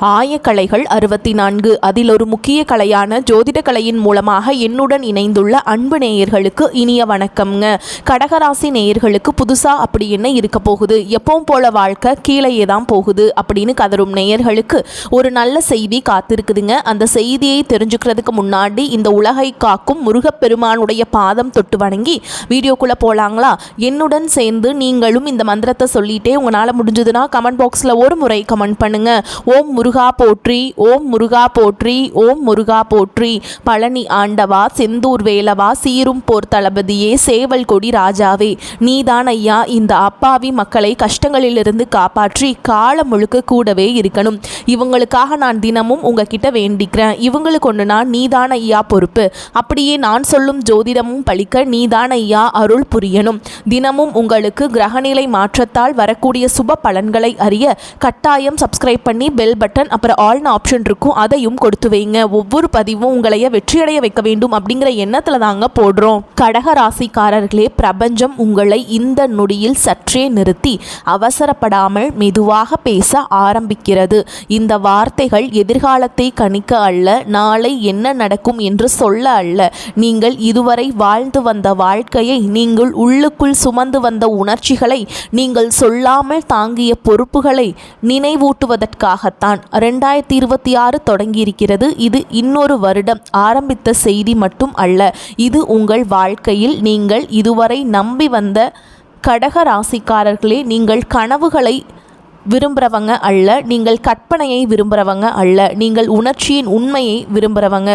ஆயக்கலைகள் 64 அதில் ஒரு முக்கிய கலையான ஜோதிட கலையின் மூலமாக என்னுடன் இணைந்துள்ள அன்பு நேயர்களுக்கு இனிய வணக்கம்ங்க. கடகராசி நேயர்களுக்கு புதுசாக அப்படி என்ன இருக்க போகுது, எப்பவும் போல வாழ்க்கை கீழேயே தான் போகுது அப்படின்னு கதரும் நேயர்களுக்கு ஒரு நல்ல செய்தி காத்திருக்குதுங்க. அந்த செய்தியை தெரிஞ்சுக்கிறதுக்கு முன்னாடி இந்த உலகை காக்கும் முருகப்பெருமானுடைய பாதம் தொட்டு வணங்கி வீடியோக்குள்ளே போகலாங்களா? என்னுடன் சேர்ந்து நீங்களும் இந்த மந்திரத்தை சொல்லிட்டே உங்களால் முடிஞ்சதுன்னா கமெண்ட் பாக்ஸில் ஒரு முறை கமெண்ட் பண்ணுங்க. ஓம் முருகா போற்றி, ஓம் முருகா போற்றி, ஓம் முருகா போற்றி. பழனி ஆண்டவா, செந்தூர் வேலவா, சீரும் போர் தளபதியே, சேவல் கொடி ராஜாவே, நீதான் ஐயா இந்த அப்பாவி மக்களை கஷ்டங்களிலிருந்து காப்பாற்றி காலம் முழுக்க கூடவே இருக்கணும். இவங்களுக்காக நான் தினமும் உங்ககிட்ட வேண்டிக்கிறேன். இவங்களுக்கு ஒன்றுனா நீதான் ஐயா பொறுப்பு. அப்படியே நான் சொல்லும் ஜோதிடமும் பழிக்க நீதான் ஐயா அருள் புரியணும். தினமும் உங்களுக்கு கிரகநிலை மாற்றத்தால் வரக்கூடிய சுப பலன்களை அறிய கட்டாயம் சப்ஸ்கிரைப் பண்ணி பெல் பட்டன் அப்புறம் ஆல்னு ஆப்ஷன் இருக்கும், அதையும் கொடுத்து வைங்க. ஒவ்வொரு பதிவும் உங்களைய வெற்றியடைய வைக்க வேண்டும் அப்படிங்கிற எண்ணத்துல தாங்க போடுறோம். கடக ராசிக்காரர்களே, பிரபஞ்சம் உங்களை இந்த நொடியில் சற்றே நிறுத்தி அவசரப்படாமல் மெதுவாக பேச ஆரம்பிக்கிறது. இந்த வார்த்தைகள் எதிர்காலத்தை கணிக்க அல்ல, நாளை என்ன நடக்கும் என்று சொல்ல அல்ல. நீங்கள் இதுவரை வாழ்ந்து வந்த வாழ்க்கையை, நீங்கள் உள்ளுக்குள் சுமந்து வந்த உணர்ச்சிகளை, நீங்கள் சொல்லாமல் தாங்கிய பொறுப்புகளை நினைவூட்டுவதற்காகத்தான் 2026 தொடங்கியிருக்கிறது. இது இன்னொரு வருடம் ஆரம்பித்த செய்தி மட்டும் அல்ல. இது உங்கள் வாழ்க்கையில் நீங்கள் இதுவரை நம்பி வந்த கடக ராசிக்காரர்களே, நீங்கள் கனவுகளை விரும்புகிறவங்க அல்ல, நீங்கள் கற்பனையை விரும்புகிறவங்க அல்ல, நீங்கள் உணர்ச்சியின் உண்மையை விரும்புகிறவங்க.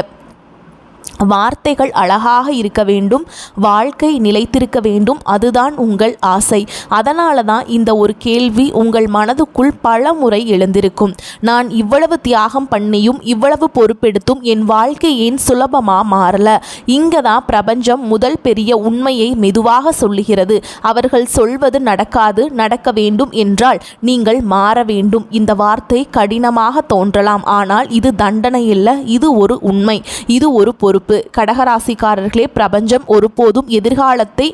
வார்த்தைகள் அழகாக இருக்க வேண்டும், வாழ்க்கை நிலைத்திருக்க வேண்டும், அதுதான் உங்கள் ஆசை. அதனால தான் இந்த ஒரு கேள்வி உங்கள் மனதுக்குள் பல முறை எழுந்திருக்கும். நான் இவ்வளவு தியாகம் பண்ணியும் இவ்வளவு பொறுப்பெடுத்தும் என் வாழ்க்கை ஏன் சுலபமாக மாறல? இங்கே தான் பிரபஞ்சம் முதல் பெரிய உண்மையை மெதுவாக சொல்லுகிறது. அவர்கள் சொல்வது நடக்காது, நடக்க வேண்டும் என்றால் நீங்கள் மாற வேண்டும். இந்த வார்த்தை கடினமாக தோன்றலாம், ஆனால் இது தண்டனை இல்லை, இது ஒரு உண்மை, இது ஒரு பொறுப்பு. கடகராசிக்காரர்களே, பிரபஞ்சம் ஒருபோதும் எதிர்காலத்தை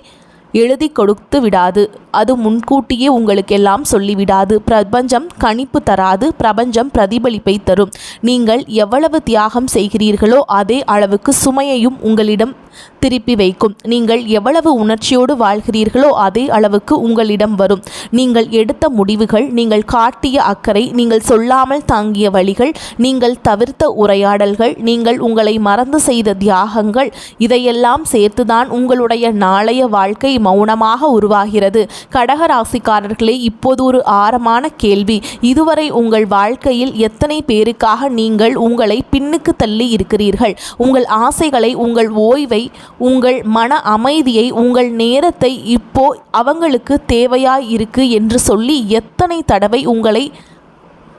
எழுதி கொடுத்து விடாது. அது முன்கூட்டியே உங்களுக்கு எல்லாம் சொல்லிவிடாது. பிரபஞ்சம் கணிப்பு தராது, பிரபஞ்சம் பிரதிபலிப்பை தரும். நீங்கள் எவ்வளவு தியாகம் செய்கிறீர்களோ அதே அளவுக்கு சுமையையும் உங்களிடம் திருப்பி வைக்கும். நீங்கள் எவ்வளவு உணர்ச்சியோடு வாழ்கிறீர்களோ அதே அளவுக்கு உங்களிடம் வரும். நீங்கள் எடுத்த முடிவுகள், நீங்கள் காட்டிய அக்கறை, நீங்கள் சொல்லாமல் தாங்கிய வழிகள், நீங்கள் தவிர்த்த உரையாடல்கள், நீங்கள் உங்களை மறந்து செய்த தியாகங்கள், இதையெல்லாம் சேர்த்துதான் உங்களுடைய நாளைய வாழ்க்கை மௌனமாக உருவாகிறது. கடக ராசிக்காரர்களே, இப்போது ஒரு ஆழமான கேள்வி. இதுவரை உங்கள் வாழ்க்கையில் எத்தனை பேருக்காக நீங்கள் உங்களை பின்னுக்கு தள்ளி இருக்கிறீர்கள்? உங்கள் ஆசைகளை, உங்கள் ஓய்வை, உங்கள் மன அமைதியை, உங்கள் நேரத்தை இப்போ அவங்களுக்கு தேவையாய் இருக்கு என்று சொல்லி எத்தனை தடவை உங்களை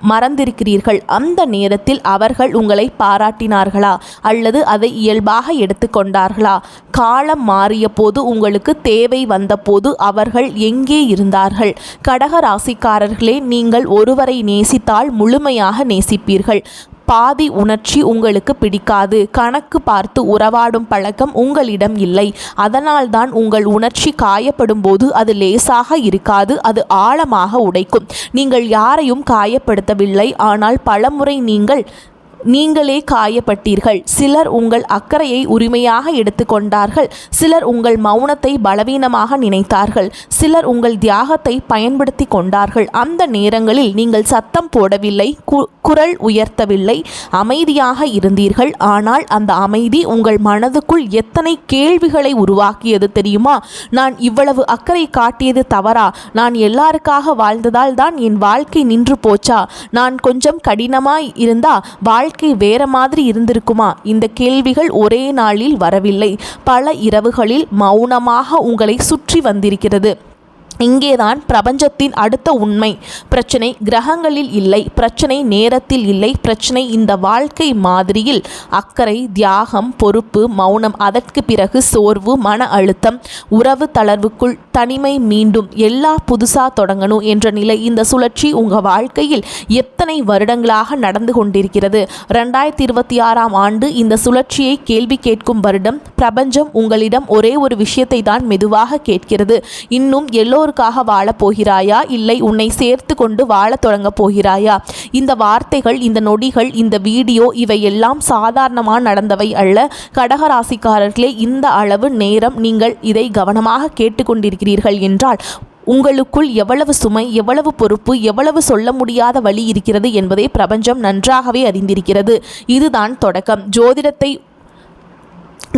மறந்திருக்கிறீர்கள்? அந்த நேரத்தில் அவர்கள் உங்களை பாராட்டினார்களா அல்லது அதை இயல்பாக எடுத்துக்கொண்டார்களா? காலம் மாறிய போது, உங்களுக்கு தேவை வந்தபோது அவர்கள் எங்கே இருந்தார்கள்? கடக ராசிக்காரர்களே, நீங்கள் ஒருவரை நேசித்தால் முழுமையாக நேசிப்பீர்கள். பாதி உணர்ச்சி உங்களுக்கு பிடிக்காது. கணக்கு பார்த்து உறவாடும் பழக்கம் உங்களிடம் இல்லை. அதனால்தான் உங்கள் உணர்ச்சி காயப்படும் போது அது லேசாக இருக்காது, அது ஆழமாக உடைக்கும். நீங்கள் யாரையும் காயப்படுத்தவில்லை, ஆனால் பலமுறை நீங்களே காயப்பட்டீர்கள். சிலர் உங்கள் அக்கறையை உரிமையாக எடுத்துக்கொண்டார்கள், சிலர் உங்கள் மௌனத்தை பலவீனமாக நினைத்தார்கள், சிலர் உங்கள் தியாகத்தை பயன்படுத்தி கொண்டார்கள். அந்த நேரங்களில் நீங்கள் சத்தம் போடவில்லை, குரல் உயர்த்தவில்லை, அமைதியாக இருந்தீர்கள். ஆனால் அந்த அமைதி உங்கள் மனதுக்குள் எத்தனை கேள்விகளை உருவாக்கியது தெரியுமா? நான் இவ்வளவு அக்கறை காட்டியது தவறா? நான் எல்லாருக்காக வாழ்ந்ததால் தான் என் வாழ்க்கை நின்று போச்சா? நான் கொஞ்சம் கடினமாய் இருந்தா வாழ்க்கை வேற மாதிரி இருந்திருக்குமா? இந்த கேள்விகள் ஒரே நாளில் வரவில்லை, பல இரவுகளில் மௌனமாக உங்களை சுற்றி வந்திருக்கிறது. இங்கேதான் பிரபஞ்சத்தின் அடுத்த உண்மை. பிரச்சனை கிரகங்களில் இல்லை, பிரச்சனை நேரத்தில் இல்லை, பிரச்சனை இந்த வாழ்க்கை மாதிரியில். அக்கறை, தியாகம், பொறுப்பு, மௌனம், அதற்கு பிறகு சோர்வு, மன அழுத்தம், உறவு தளர்வுக்குள் தனிமை, மீண்டும் எல்லா புதுசா தொடங்கணும் என்ற நிலை. இந்த சுழற்சி உங்கள் வாழ்க்கையில் எத்தனை வருடங்களாக நடந்து கொண்டிருக்கிறது? 2026 ஆண்டு இந்த சுழற்சியை கேள்வி கேட்கும் வருடம். பிரபஞ்சம் உங்களிடம் ஒரே ஒரு விஷயத்தை தான் மெதுவாக கேட்கிறது. இன்னும் எல்லோரும் பெற்றோருக்காக வாழப் போகிறாயா, இல்லை உன்னை சேர்த்து கொண்டு வாழத் தொடங்க போகிறாயா? இந்த வார்த்தைகள், இந்த நொடிகள், இந்த வீடியோ இவையெல்லாம் சாதாரணமாக நடந்தவை அல்ல. கடகராசிக்காரர்களே, இந்த அளவு நேரம் நீங்கள் இதை கவனமாக கேட்டுக்கொண்டிருக்கிறீர்கள் என்றால் உங்களுக்குள் எவ்வளவு சுமை, எவ்வளவு பொறுப்பு, எவ்வளவு சொல்ல முடியாத வலி இருக்கிறது என்பதை பிரபஞ்சம் நன்றாகவே அறிந்திருக்கிறது. இதுதான் தொடக்கம். ஜோதிடத்தை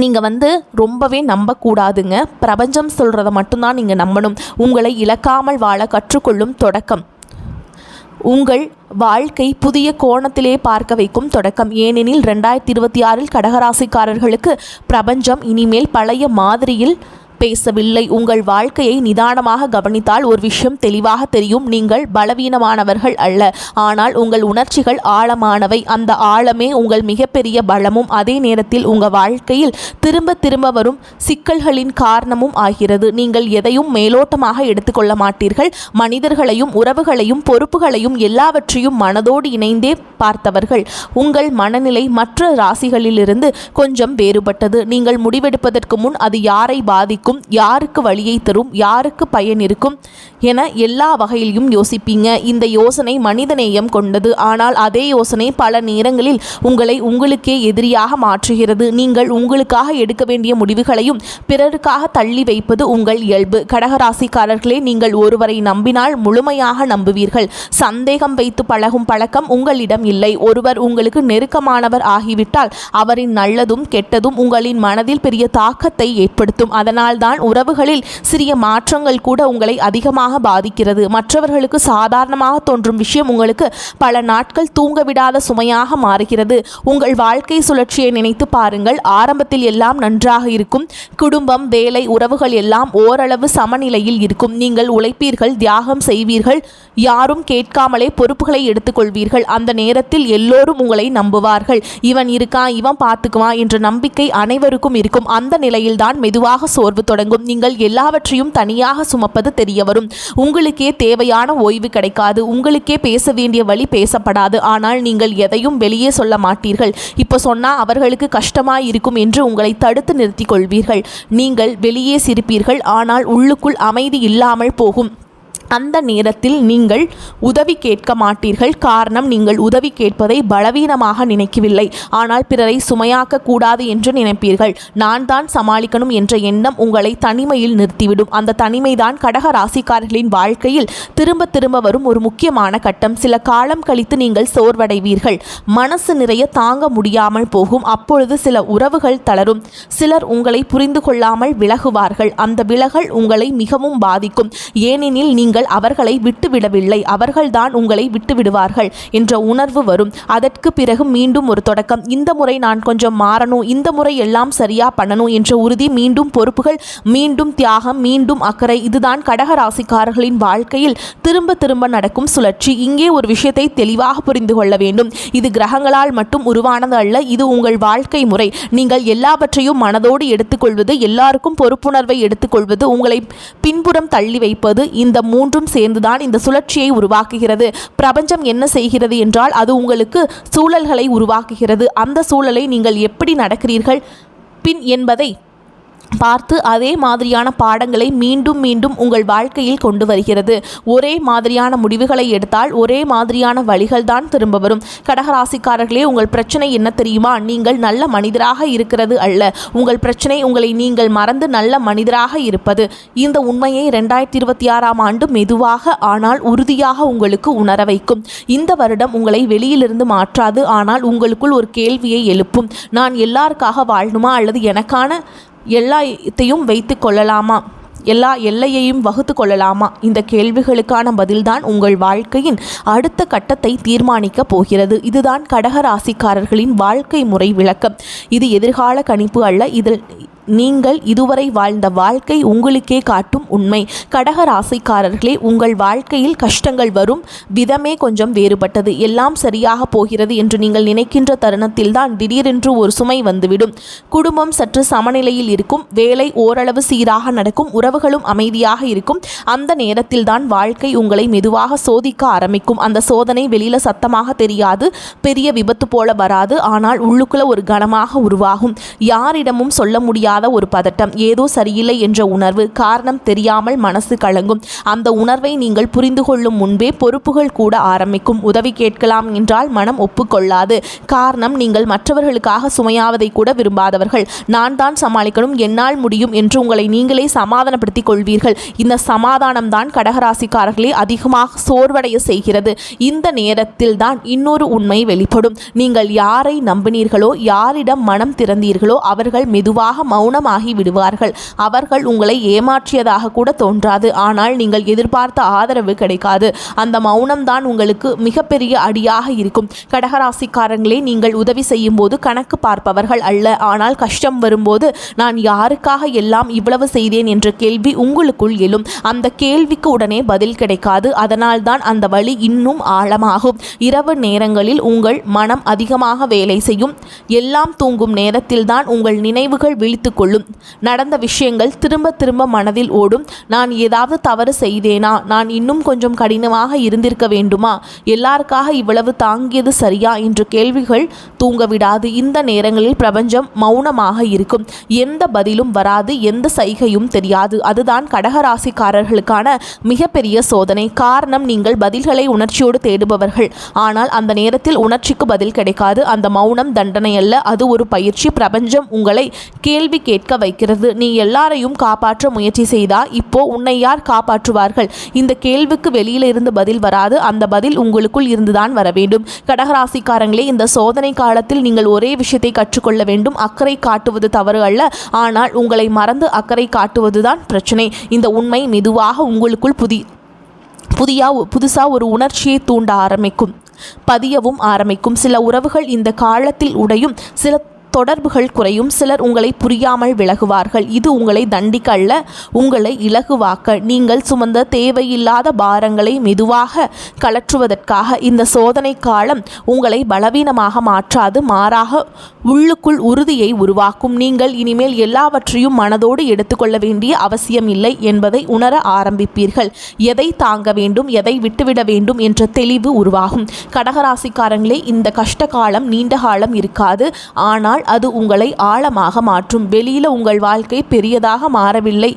நீங்கள் ரொம்பவே நம்பக்கூடாதுங்க. பிரபஞ்சம் சொல்கிறத மட்டும்தான் நீங்கள் நம்பணும். உங்களை இழக்காமல் வாழ கற்றுக்கொள்ளும் தொடக்கம். உங்கள் வாழ்க்கை புதிய கோணத்திலே பார்க்க வைக்கும் தொடக்கம். ஏனெனில் 2026 கடகராசிக்காரர்களுக்கு பிரபஞ்சம் இனிமேல் பழைய மாதிரியில் பேசவில்லை. உங்கள் வாழ்க்கையை நிதானமாக கவனித்தால் ஒரு விஷயம் தெளிவாக தெரியும். நீங்கள் பலவீனமானவர்கள் அல்ல, ஆனால் உங்கள் உணர்ச்சிகள் ஆழமானவை. அந்த ஆழமே உங்கள் மிகப்பெரிய பலமும் அதே நேரத்தில் உங்கள் வாழ்க்கையில் திரும்ப திரும்ப வரும் சிக்கல்களின் காரணமும் ஆகிறது. நீங்கள் எதையும் மேலோட்டமாக எடுத்துக்கொள்ள மாட்டீர்கள். மனிதர்களையும் உறவுகளையும் பொறுப்புகளையும் எல்லாவற்றையும் மனதோடு இணைந்தே பார்த்தவர்கள். உங்கள் மனநிலை மற்ற ராசிகளிலிருந்து கொஞ்சம் வேறுபட்டது. நீங்கள் முடிவெடுப்பதற்கு முன் அது யாரை பாதிக்கும், யாருக்கு வழியை தரும், யாருக்கு பயன் இருக்கும் என எல்லா வகையிலும் யோசிப்பீங்க. இந்த யோசனை மனிதநேயம் கொண்டது. ஆனால் அதே யோசனை பல நேரங்களில் உங்களை உங்களுக்கே எதிரியாக மாற்றுகிறது. நீங்கள் உங்களுக்காக எடுக்க வேண்டிய முடிவுகளையும் பிறருக்காக தள்ளி வைப்பது உங்கள் இயல்பு. கடகராசிக்காரர்களே, நீங்கள் ஒருவரை நம்பினால் முழுமையாக நம்புவீர்கள். சந்தேகம் வைத்து பழகும் பழக்கம் உங்களிடம் இல்லை. ஒருவர் உங்களுக்கு நெருக்கமானவர் ஆகிவிட்டால் அவரின் நல்லதும் கெட்டதும் உங்களின் மனதில் பெரிய தாக்கத்தை ஏற்படுத்தும். அதனால் தான் உறவுகளில் சிறிய மாற்றங்கள் கூட உங்களை அதிகமாக பாதிக்கிறது. மற்றவர்களுக்கு சாதாரணமாக தோன்றும் விஷயம் உங்களுக்கு பல நாட்கள் தூங்கவிடாத சுமையாக மாறுகிறது. உங்கள் வாழ்க்கை சுழற்சியை நினைத்து பாருங்கள். ஆரம்பத்தில் எல்லாம் நன்றாக இருக்கும். குடும்பம், வேலை, உறவுகள் எல்லாம் ஓரளவு சமநிலையில் இருக்கும். நீங்கள் உழைப்பீர்கள், தியாகம் செய்வீர்கள், யாரும் கேட்காமலே பொறுப்புகளை எடுத்துக்கொள்வீர்கள். அந்த நேரத்தில் எல்லோரும் உங்களை நம்புவார்கள். இவன் இருக்கான், இவன் பார்த்துக்குவான் என்ற நம்பிக்கை அனைவருக்கும் இருக்கும். அந்த நிலையில்தான் மெதுவாக சோர்வு தொடங்கும். நீங்கள் எல்லாவற்றையும் தனியாக சுமப்பது தெரிய வரும். உங்களுக்கே தேவையான ஓய்வு கிடைக்காது. உங்களுக்கே பேச வேண்டிய வழி பேசப்படாது. ஆனால் நீங்கள் எதையும் வெளியே சொல்ல மாட்டீர்கள். இப்போ சொன்னா அவர்களுக்கு கஷ்டமாய் இருக்கும் என்று உங்களை தடுத்து நிறுத்திக் கொள்வீர்கள். நீங்கள் வெளியே சிரிப்பீர்கள், ஆனால் உள்ளுக்குள் அமைதி இல்லாமல் போகும். அந்த நேரத்தில் நீங்கள் உதவி கேட்க மாட்டீர்கள். காரணம், நீங்கள் உதவி கேட்பதை பலவீனமாக நினைக்கவில்லை, ஆனால் பிறரை சுமையாக்க கூடாது என்று நினைப்பீர்கள். நான் தான் சமாளிக்கணும் என்ற எண்ணம் உங்களை தனிமையில் நிறுத்திவிடும். அந்த தனிமைதான் கடக ராசிக்காரர்களின் வாழ்க்கையில் திரும்ப திரும்ப வரும் ஒரு முக்கியமான கட்டம். சில காலம் கழித்து நீங்கள் சோர்வடைவீர்கள். மனசு நிறைய தாங்க முடியாமல் போகும். அப்பொழுது சில உறவுகள் தளரும். சிலர் உங்களை புரிந்து கொள்ளாமல் விலகுவார்கள். அந்த விலகல் உங்களை மிகவும் பாதிக்கும். ஏனெனில் நீங்கள் அவர்களை விட்டுவிடவில்லை, அவர்கள்தான் உங்களை விட்டுவிடுவார்கள் என்ற உணர்வு வரும். அதற்கு பிறகு மீண்டும் ஒரு தொடக்கம். இந்த முறை நான் கொஞ்சம் மாறணும், இந்த முறை எல்லாம் சரியா பண்ணணும் என்ற உறுதி, மீண்டும் பொறுப்புகள், மீண்டும் தியாகம், மீண்டும் அக்கறை. இதுதான் கடக ராசிக்காரர்களின் வாழ்க்கையில் திரும்ப திரும்ப நடக்கும் சுழற்சி. இங்கே ஒரு விஷயத்தை தெளிவாக புரிந்து கொள்ள வேண்டும். இது கிரகங்களால் மட்டும் உருவானது அல்ல. இது உங்கள் வாழ்க்கை முறை. நீங்கள் எல்லாவற்றையும் மனதோடு எடுத்துக்கொள்வது, எல்லாருக்கும் பொறுப்புணர்வை எடுத்துக்கொள்வது, உங்களை பின்புறம் தள்ளி வைப்பது, இந்த மூன்றும் சேர்ந்துதான் இந்த சுழற்சியை உருவாக்குகிறது. பிரபஞ்சம் என்ன செய்கிறது என்றால் அது உங்களுக்கு சூழல்களை உருவாக்குகிறது. அந்த சூழலை நீங்கள் எப்படி நடக்கிறீர்கள் பின் என்பதை பார்த்து அதே மாதிரியான பாடங்களை மீண்டும் மீண்டும் உங்கள் வாழ்க்கையில் கொண்டு வருகிறது. ஒரே மாதிரியான முடிவுகளை எடுத்தால் ஒரே மாதிரியான வழிகள் தான் திரும்ப வரும். கடகராசிக்காரர்களே, உங்கள் பிரச்சனை என்ன தெரியுமா? நீங்கள் நல்ல மனிதராக இருக்கிறது அல்ல. உங்கள் பிரச்சனை உங்களை நீங்கள் மறந்து நல்ல மனிதராக இருப்பது. இந்த உண்மையை 2026 ஆண்டு மெதுவாக ஆனால் உறுதியாக உங்களுக்கு உணர வைக்கும். இந்த வருடம் உங்களை வெளியிலிருந்து மாற்றாது, ஆனால் உங்களுக்குள் ஒரு கேள்வியை எழுப்பும். நான் எல்லாருக்காக வாழணுமா, அல்லது எனக்கான எல்லாத்தையும் வைத்து கொள்ளலாமா, எல்லா எல்லையையும் வகுத்து கொள்ளலாமா? இந்த கேள்விகளுக்கான பதில்தான் உங்கள் வாழ்க்கையின் அடுத்த கட்டத்தை தீர்மானிக்கப் போகிறது. இதுதான் கடக ராசிக்காரர்களின் வாழ்க்கை முறை விளக்கம். இது எதிர்கால கணிப்பு அல்ல. இதில் நீங்கள் இதுவரை வாழ்ந்த வாழ்க்கை உங்களுக்கே காட்டும் உண்மை. கடக ராசிக்காரர்களே, உங்கள் வாழ்க்கையில் கஷ்டங்கள் வரும் விதமே கொஞ்சம் வேறுபட்டது. எல்லாம் சரியாக போகிறது என்று நீங்கள் நினைக்கின்ற தருணத்தில்தான் திடீரென்று ஒரு சுமை வந்துவிடும். குடும்பம் சற்று சமநிலையில் இருக்கும், வேலை ஓரளவு சீராக நடக்கும், உறவுகளும் அமைதியாக இருக்கும். அந்த நேரத்தில்தான் வாழ்க்கை உங்களை மெதுவாக சோதிக்க ஆரம்பிக்கும். அந்த சோதனை வெளியில சத்தமாக தெரியாது, பெரிய விபத்து போல வராது, ஆனால் உள்ளுக்குள்ள ஒரு கனமாக உருவாகும். யாரிடமும் சொல்ல முடியாது முடியாத ஒரு பதட்டம், ஏதோ சரியில்லை என்ற உணர்வு, காரணம் தெரியாமல் மனசு கலங்கும். அந்த உணர்வை நீங்கள் புரிந்து கொள்ளும் முன்பே பொறுப்புகள் கூட ஆரம்பிக்கும். உதவி கேட்கலாம் என்றால் மனம் ஒப்புக்கொள்ளாது. காரணம், நீங்கள் மற்றவர்களுக்காக சுமையாவதை கூட விரும்பாதவர்கள். நான் தான் சமாளிக்கணும், என்னால் முடியும் என்று உங்களை நீங்களே சமாதானப்படுத்திக் கொள்வீர்கள். இந்த சமாதானம் தான் கடகராசிக்காரர்களே அதிகமாக சோர்வடைய செய்கிறது. இந்த நேரத்தில் தான் இன்னொரு உண்மை வெளிப்படும். நீங்கள் யாரை நம்பினீர்களோ, யாரிடம் மனம் திறந்தீர்களோ அவர்கள் மெதுவாக மௌனமாகி விடுவார்கள். அவர்கள் உங்களை ஏமாற்றியதாக கூட தோன்றாது. ஆனால் நீங்கள் எதிர்பார்த்த ஆதரவு கிடைக்காது. அந்த மௌனம் தான் உங்களுக்கு மிகப்பெரிய அடியாக இருக்கும். கடகராசிக்காரங்களே, நீங்கள் உதவி செய்யும் போது கணக்கு பார்ப்பவர்கள் அல்ல. ஆனால் கஷ்டம் வரும்போது நான் யாருக்காக எல்லாம் இவ்வளவு செய்தேன் என்ற கேள்வி உங்களுக்குள் எழும். அந்த கேள்விக்கு உடனே பதில் கிடைக்காது. அதனால் தான் அந்த வலி இன்னும் ஆழமாகும். இரவு நேரங்களில் உங்கள் மனம் அதிகமாக வேலை செய்யும். எல்லாம் தூங்கும் நேரத்தில் தான் உங்கள் நினைவுகள் விழித்து கொள்ளும். நடந்த விஷயங்கள் திரும்ப திரும்ப மனதில் ஓடும். நான் ஏதாவது தவறு செய்தேனா? நான் இன்னும் கொஞ்சம் கடினமாக இருந்திருக்க வேண்டுமா? எல்லாருக்காக இவ்வளவு தாங்கியது சரியா என்ற கேள்விகள் தூங்க விடாது. இந்த நேரங்களில் பிரபஞ்சம் மௌனமாக இருக்கும். எந்த பதிலும் வராது, எந்த சைகையும் தெரியாது. அதுதான் கடகராசிக்காரர்களுக்கான மிகப்பெரிய சோதனை. காரணம், நீங்கள் பதில்களை உணர்ச்சியோடு தேடுபவர்கள். ஆனால் அந்த நேரத்தில் உணர்ச்சிக்கு பதில் கிடைக்காது. அந்த மௌனம் தண்டனை அல்ல, அது ஒரு பயிற்சி. பிரபஞ்சம் உங்களை கேள்வி கேட்க வைக்கிறது. நீ எல்லாரையும் காப்பாற்ற முயற்சி செய்தா, இப்போ உன்னை யார் காப்பாற்றுவார்கள்? இந்த கேள்விக்கு வெளியில இருந்து பதில் வராது. அந்த பதில் உங்களுக்குள் இருந்துதான் வர வேண்டும். கடகராசிக்காரங்களே, இந்த சோதனை காலத்தில் நீங்கள் ஒரே விஷயத்தை கற்றுக்கொள்ள வேண்டும். அக்கறை காட்டுவது தவறு அல்ல, ஆனால் உங்களை மறந்து அக்கறை காட்டுவதுதான் பிரச்சனை. இந்த உண்மை மெதுவாக உங்களுக்குள் புதுசா ஒரு உணர்ச்சியை தூண்ட ஆரம்பிக்கும், பதியவும் ஆரம்பிக்கும். சில உறவுகள் இந்த காலத்தில் உடையும், சில தொடர்புகள் குறையும், சிலர் உங்களை புரியாமல் விலகுவார்கள். இது உங்களை தண்டிக்க அல்ல, உங்களை இலகுவாக்க. நீங்கள் சுமந்த தேவையில்லாத பாரங்களை மெதுவாக கலற்றுவதற்காக. இந்த சோதனை காலம் உங்களை பலவீனமாக மாற்றாது, மாறாக உள்ளுக்குள் உறுதியை உருவாக்கும். நீங்கள் இனிமேல் எல்லாவற்றையும் மனதோடு எடுத்துக்கொள்ள வேண்டிய அவசியம் இல்லை என்பதை உணர ஆரம்பிப்பீர்கள். எதை தாங்க வேண்டும், எதை விட்டுவிட வேண்டும் என்ற தெளிவு உருவாகும். கடகராசிக்காரங்களே, இந்த கஷ்ட காலம் நீண்ட காலம் இருக்காது. ஆனால் அது உங்களை ஆழமாக மாற்றும். வெளியில உங்கள் வாழ்க்கை பெரியதாக மாறவில்லை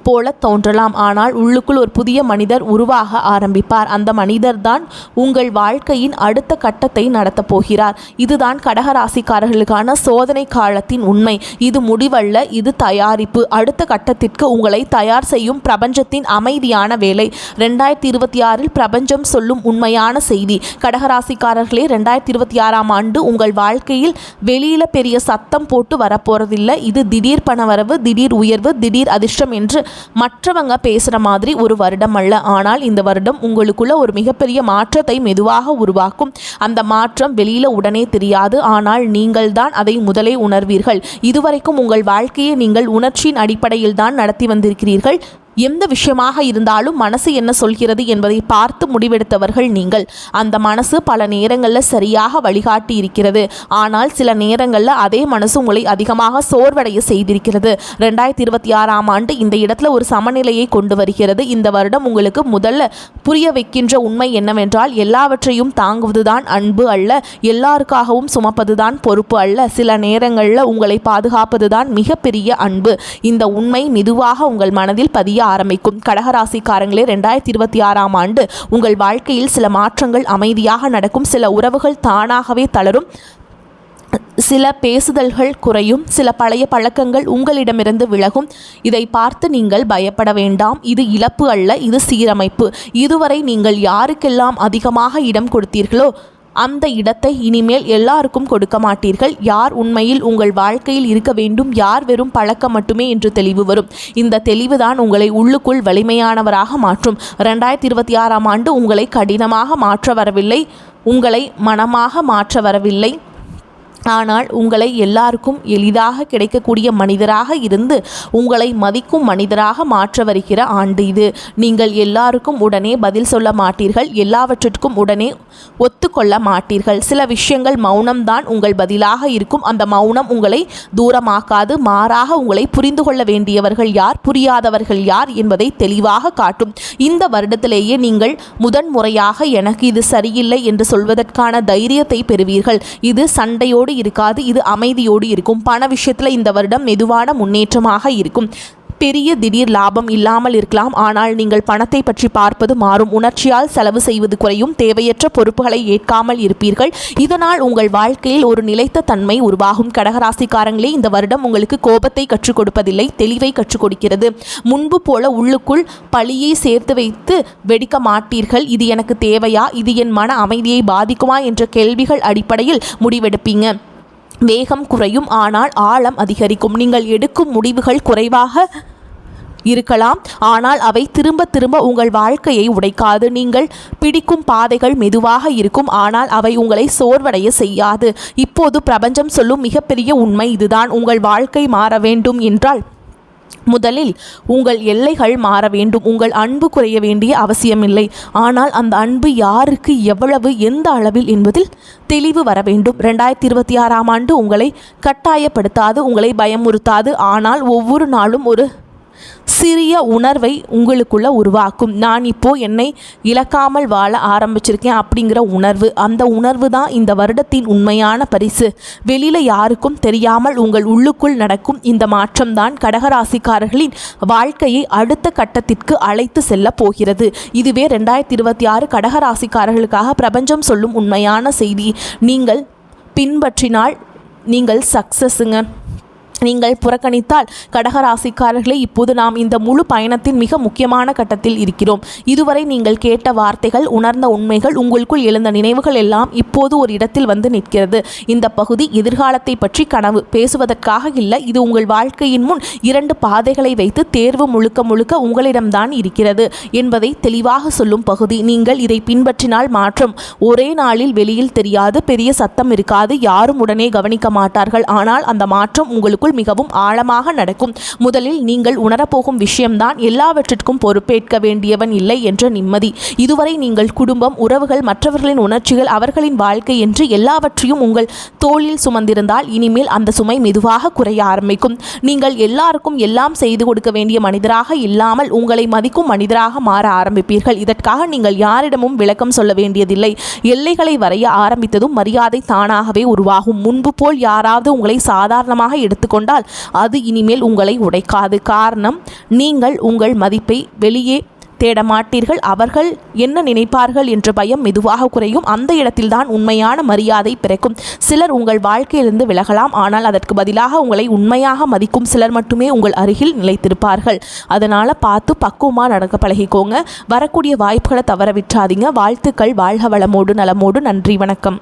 போல தோன்றலாம், ஆனால் உள்ளுக்குள் ஒரு புதிய மனிதர் உருவாக ஆரம்பிப்பார். அந்த மனிதர் தான் உங்கள் வாழ்க்கையின் அடுத்த கட்டத்தை நடத்தப் போகிறார். இதுதான் கடகராசிக்காரர்களுக்கான சோதனை காலத்தின் உண்மை. இது முடிவல்ல, இது தயாரிப்பு. அடுத்த கட்டத்திற்கு உங்களை தயார் செய்யும் பிரபஞ்சத்தின் அமைதியான வேலை. 2026 பிரபஞ்சம் சொல்லும் உண்மையான செய்தி. கடகராசிக்காரர்களே, 2026 ஆண்டு உங்கள் வாழ்க்கையில் வெளியில பெரிய சத்தம் போட்டு வரப்போறதில்லை. இது திடீர் பணவரவு, திடீர் உயர்வு, திடீர் அதிர்ஷ்டம் என்று மற்றவங்க பேசுகிற மாதிரி ஒரு வருடம் அல்ல. ஆனால் இந்த வருடம் உங்களுக்குள்ள ஒரு மிகப்பெரிய மாற்றத்தை மெதுவாக உருவாக்கும். அந்த மாற்றம் வெளியில உடனே தெரியாது, ஆனால் நீங்கள் தான் அதை முதலே உணர்வீர்கள். இதுவரைக்கும் உங்கள் வாழ்க்கையை நீங்கள் உணர்ச்சியின் அடிப்படையில் தான் நடத்தி வந்திருக்கிறீர்கள். எந்த விஷயமாக இருந்தாலும் மனசு என்ன சொல்கிறது என்பதை பார்த்து முடிவெடுத்தவர்கள் நீங்கள். அந்த மனசு பல நேரங்களில் சரியாக வழிகாட்டி இருக்கிறது. ஆனால் சில நேரங்களில் அதே மனசு உங்களை அதிகமாக சோர்வடைய செய்திருக்கிறது. 2026 ஆண்டு இந்த இடத்துல ஒரு சமநிலையை கொண்டு வருகிறது. இந்த வருடம் உங்களுக்கு முதல்ல புரிய வைக்கின்ற உண்மை என்னவென்றால், எல்லாவற்றையும் தாங்குவதுதான் அன்பு அல்ல, எல்லாருக்காகவும் சுமப்பதுதான் பொறுப்பு அல்ல, சில நேரங்களில் உங்களை பாதுகாப்பதுதான் மிகப்பெரிய அன்பு. இந்த உண்மை மெதுவாக உங்கள் மனதில் பதிய ஆரம்பிக்கும். கடகராசிக்காரங்களே, 2026 ஆண்டு உங்கள் வாழ்க்கையில் சில மாற்றங்கள் அமைதியாக நடக்கும். சில உறவுகள் தானாகவே தளரும், சில பேசுதல்கள் குறையும், சில பழைய பழக்கங்கள் உங்களிடமிருந்து விலகும். இதை பார்த்து நீங்கள் பயப்பட வேண்டாம். இது இழப்பு அல்ல, இது சீரமைப்பு. இதுவரை நீங்கள் யாருக்கெல்லாம் அதிகமாக இடம் கொடுத்தீர்களோ அந்த இடத்தை இனிமேல் எல்லாருக்கும் கொடுக்க மாட்டீர்கள். யார் உண்மையில் உங்கள் வாழ்க்கையில் இருக்க வேண்டும், யார் வெறும் பழக்கம் மட்டுமே என்று தெளிவு வரும். இந்த தெளிவுதான் உங்களை உள்ளுக்குள் வலிமையானவராக மாற்றும். 2026 ஆண்டு உங்களை கடினமாக மாற்ற வரவில்லை, உங்களை மனமாக மாற்ற வரவில்லை. ஆனால் உங்களை எல்லாருக்கும் எளிதாக கிடைக்கக்கூடிய மனிதராக இருந்து உங்களை மதிக்கும் மனிதராக மாற்ற வருகிற ஆண்டு இது. நீங்கள் எல்லாருக்கும் உடனே பதில் சொல்ல மாட்டீர்கள், எல்லாவற்றிற்கும் உடனே ஒத்துக்கொள்ள மாட்டீர்கள். சில விஷயங்கள் மௌனம்தான் உங்கள் பதிலாக இருக்கும். அந்த மௌனம் உங்களை தூரமாக்காது, மாறாக உங்களை புரிந்து கொள்ள வேண்டியவர்கள் யார், புரியாதவர்கள் யார் என்பதை தெளிவாக காட்டும். இந்த வருடத்திலேயே நீங்கள் முதன்முறையாக எனக்கு இது சரியில்லை என்று சொல்வதற்கான தைரியத்தை பெறுவீர்கள். இது சண்டையோடு அப்படி இருக்காது. இது அமைதியோடு இருக்கும். பண விஷயத்தில் இந்த வருடம் மெதுவான முன்னேற்றமாக இருக்கும். பெரிய திடீர் லாபம் இல்லாமல் இருக்கலாம். ஆனால் நீங்கள் பணத்தை பற்றி பார்ப்பது மாறும். உணர்ச்சியால் செலவு செய்வது குறையும். தேவையற்ற பொறுப்புகளை ஏற்காமல் இருப்பீர்கள். இதனால் உங்கள் வாழ்க்கையில் ஒரு நிலைத்த தன்மை உருவாகும். கடகராசிக்காரங்களே, இந்த வருடம் உங்களுக்கு கோபத்தை கற்றுக் கொடுப்பதில்லை, தெளிவை கற்றுக் கொடுக்கிறது. முன்பு போல உள்ளுக்குள் பழியை சேர்த்து வைத்து வெடிக்க மாட்டீர்கள். இது எனக்கு தேவையா, இது என் மன அமைதியை பாதிக்குமா என்ற கேள்விகள் அடிப்படையில் முடிவெடுப்பீங்க. வேகம் குறையும், ஆனால் ஆழம் அதிகரிக்கும். நீங்கள் எடுக்கும் முடிவுகள் குறைவாக இருக்கலாம், ஆனால் அவை திரும்ப திரும்ப உங்கள் வாழ்க்கையை உடைக்காது. நீங்கள் பிடிக்கும் பாதைகள் மெதுவாக இருக்கும், ஆனால் அவை உங்களை சோர்வடைய செய்யாது. இப்போது பிரபஞ்சம் சொல்லும் மிகப்பெரிய உண்மை இதுதான். உங்கள் வாழ்க்கை மாற வேண்டும் என்றால் முதலில் உங்கள் எல்லைகள் மாற வேண்டும். உங்கள் அன்பு குறைய வேண்டிய அவசியமில்லை, ஆனால் அந்த அன்பு யாருக்கு, எவ்வளவு, எந்த அளவில் என்பதில் தெளிவு வர வேண்டும். 2026ஆம் ஆண்டு உங்களை கட்டாயப்படுத்தாது, உங்களை பயமுறுத்தாது, ஆனால் ஒவ்வொரு நாளும் ஒரு சிறிய உணர்வை உங்களுக்குள்ள உருவாக்கும். நான் இப்போ என்னை இழக்காமல் வாழ ஆரம்பிச்சிருக்கேன் அப்படிங்கிற உணர்வு. அந்த உணர்வு தான் இந்த வருடத்தின் உண்மையான பரிசு. வெளியில் யாருக்கும் தெரியாமல் உங்கள் உள்ளுக்குள் நடக்கும் இந்த மாற்றம்தான் கடகராசிக்காரர்களின் வாழ்க்கையை அடுத்த கட்டத்திற்கு அழைத்து செல்ல போகிறது. இதுவே 2026 கடகராசிக்காரர்களுக்காக பிரபஞ்சம் சொல்லும் உண்மையான செய்தி. நீங்கள் பின்பற்றினால் நீங்கள் சக்சஸுங்க. நீங்கள் புறக்கணித்தால் கடகராசிக்காரர்களே, இப்போது நாம் இந்த முழு பயணத்தின் மிக முக்கியமான கட்டத்தில் இருக்கிறோம். இதுவரை நீங்கள் கேட்ட வார்த்தைகள், உணர்ந்த உண்மைகள், உங்களுக்குள் எழுந்த நினைவுகள் எல்லாம் இப்போது ஒரு இடத்தில் வந்து நிற்கிறது. இந்த பகுதி எதிர்காலத்தை பற்றி கனவு பேசுவதற்காக இல்லை. இது உங்கள் வாழ்க்கையின் முன் 2 பாதைகளை வைத்து தேர்வு முழுக்க முழுக்க உங்களிடம்தான் இருக்கிறது என்பதை தெளிவாக சொல்லும் பகுதி. நீங்கள் இதை பின்பற்றினால் மாற்றம் ஒரே நாளில் வெளியில் தெரியாது. பெரிய சத்தம் இருக்காது, யாரும் உடனே கவனிக்க மாட்டார்கள். ஆனால் அந்த மாற்றம் உங்களுக்குள் மிகவும் ஆழமாக நடக்கும். முதலில் நீங்கள் உணரப்போகும் விஷயம்தான் எல்லாவற்றிற்கும் பொறுப்பேற்க வேண்டியவன் இல்லை என்ற நிம்மதி. இதுவரை நீங்கள் குடும்பம், உறவுகள், மற்றவர்களின் உணர்ச்சிகள், அவர்களின் வாழ்க்கை என்று எல்லாவற்றையும் உங்கள் தோளில் சுமந்திருந்தால் இனிமேல் அந்த சுமை மெதுவாக குறைய ஆரம்பிக்கும். நீங்கள் எல்லாருக்கும் எல்லாம் செய்து கொடுக்க வேண்டிய மனிதராக இல்லாமல் உங்களை மதிக்கும் மனிதராக மாற ஆரம்பிப்பீர்கள். இதற்காக நீங்கள் யாரிடமும் விளக்கம் சொல்ல வேண்டியதில்லை. எல்லைகளை வரைய ஆரம்பித்ததும் மரியாதை தானாகவே உருவாகும். முன்பு போல் யாராவது உங்களை சாதாரணமாக எடுத்துக்கொண்டால் அது இனிமேல் உங்களை உடைக்காது. காரணம், நீங்கள் உங்கள் மதிப்பை வெளியே தேட மாட்டீர்கள். அவர்கள் என்ன நினைப்பார்கள் என்ற பயம் மெதுவாக குறையும். அந்த இடத்தில்தான் உண்மையான மரியாதை பிறக்கும். சிலர் உங்கள் வாழ்க்கையிலிருந்து விலகலாம், ஆனால் அதற்கு பதிலாக உங்களை உண்மையாக மதிக்கும் சிலர் மட்டுமே உங்கள் அருகில் நிலைத்திருப்பார்கள். அதனால் பார்த்து பக்குவமாக நடக்க பழகிக்கோங்க. வரக்கூடிய வாய்ப்புகளை தவற விட்டுறாதீங்க. வாழ்த்துக்கள். வாழ்க வளமோடு நலமோடு. நன்றி, வணக்கம்.